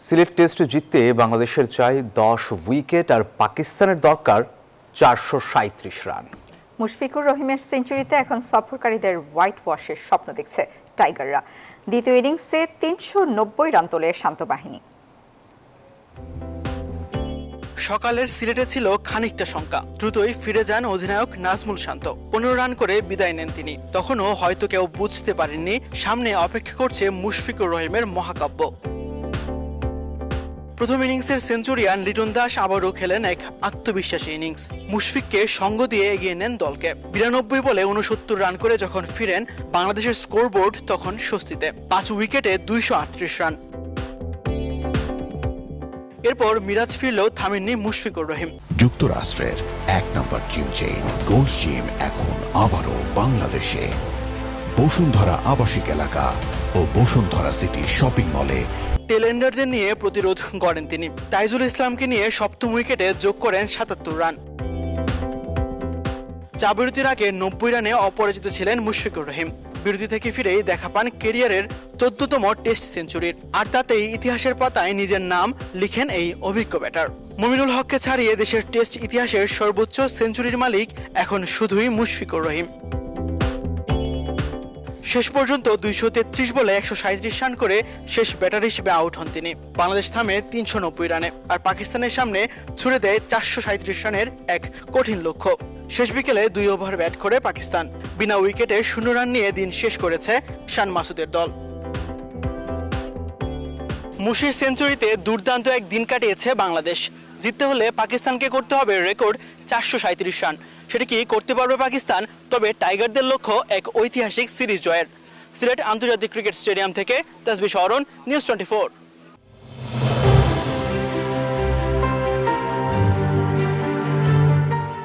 Sylhet test জিততে বাংলাদেশের চাই 10 উইকেট আর পাকিস্তানের দরকার 437 রান। মুশফিকুর রহিমের সেঞ্চুরিতে এখন সফরকারীদের হোয়াইট ওয়াশের স্বপ্ন দেখছে টাইগাররা। দ্বিতীয় ইনিংসে 390 রান তোলে শান্ত বাহিনী। সকালের সিলেটে ছিল খানিকটা শঙ্কা, দ্রুতই ফিরে যান অধিনায়ক নাজমুল শান্ত। 15 রান করে বিদায় নেন তিনি। তখনও হয়তো কেউ বুঝতে পারেননি সামনে অপেক্ষা করছে মুশফিকুর রহিমের মহাকাব্য। প্রথম ইনিংসের সেঞ্চুরিয়ান লিটন দাস আবারও খেলেন এক আত্মবিশ্বাসী ইনিংস। মুশফিককে সঙ্গ দিয়ে এগিয়ে নেন দলকে। 92 বলে 69 রান করে যখন ফিরেন বাংলাদেশের স্কোরবোর্ড তখন স্বস্তিতে। 5 উইকেটে 238 রান। এরপর মিরাজ ফিরলেও থামেননি মুশফিকুর রহিম। যুক্তরাষ্ট্রের 1 নম্বর জিম চেইন গোল্ড জিম এখন আবারও বাংলাদেশে। বসুন্ধরা আবাসিক এলাকা ও বসুন্ধরা সিটি শপিং মলে টেলেন্ডারদের নিয়ে প্রতিরোধ গড়েন তিনি। তাইজুল ইসলামকে নিয়ে সপ্তম উইকেটে যোগ করেন 77 রান। চা বিরতির আগে 90 রানে অপরাজিত ছিলেন মুশফিকুর রহিম। বিরতি থেকে ফিরেই দেখা পান ক্যারিয়ারের 14তম টেস্ট সেঞ্চুরির, আর তাতেই ইতিহাসের পাতায় নিজের নাম লিখেন এই অভিজ্ঞ ব্যাটার। মুমিনুল হককে ছাড়িয়ে দেশের টেস্ট ইতিহাসের সর্বোচ্চ সেঞ্চুরির মালিক এখন শুধুই মুশফিকুর রহিম। শেষ পর্যন্ত 233 বলে 137 রান করে শেষ ব্যাটার হিসেবে আউট হন তিনি। বাংলাদেশ থামে 390 রানে, আর পাকিস্তানের সামনে ছুড়ে দেয় 437 রানের এক কঠিন লক্ষ্য। শেষ বিকেলে 2 ওভার ব্যাট করে পাকিস্তান বিনা উইকেটে 0 রান নিয়ে দিন শেষ করেছে শান মাসুদের দল। মুশির সেঞ্চুরিতে দুর্দান্ত এক দিন কাটিয়েছে বাংলাদেশ। জিততে হলে পাকিস্তানকে করতে হবে রেকর্ড 437 রান। সেটা কি করতে পারবে পাকিস্তান? তবে টাইগারদের লক্ষ্য এক ঐতিহাসিক সিরিজ জয়ের। সিলেট আন্তর্জাতিক ক্রিকেট স্টেডিয়াম থেকে তাসবিহ শরণ, নিউজ 24।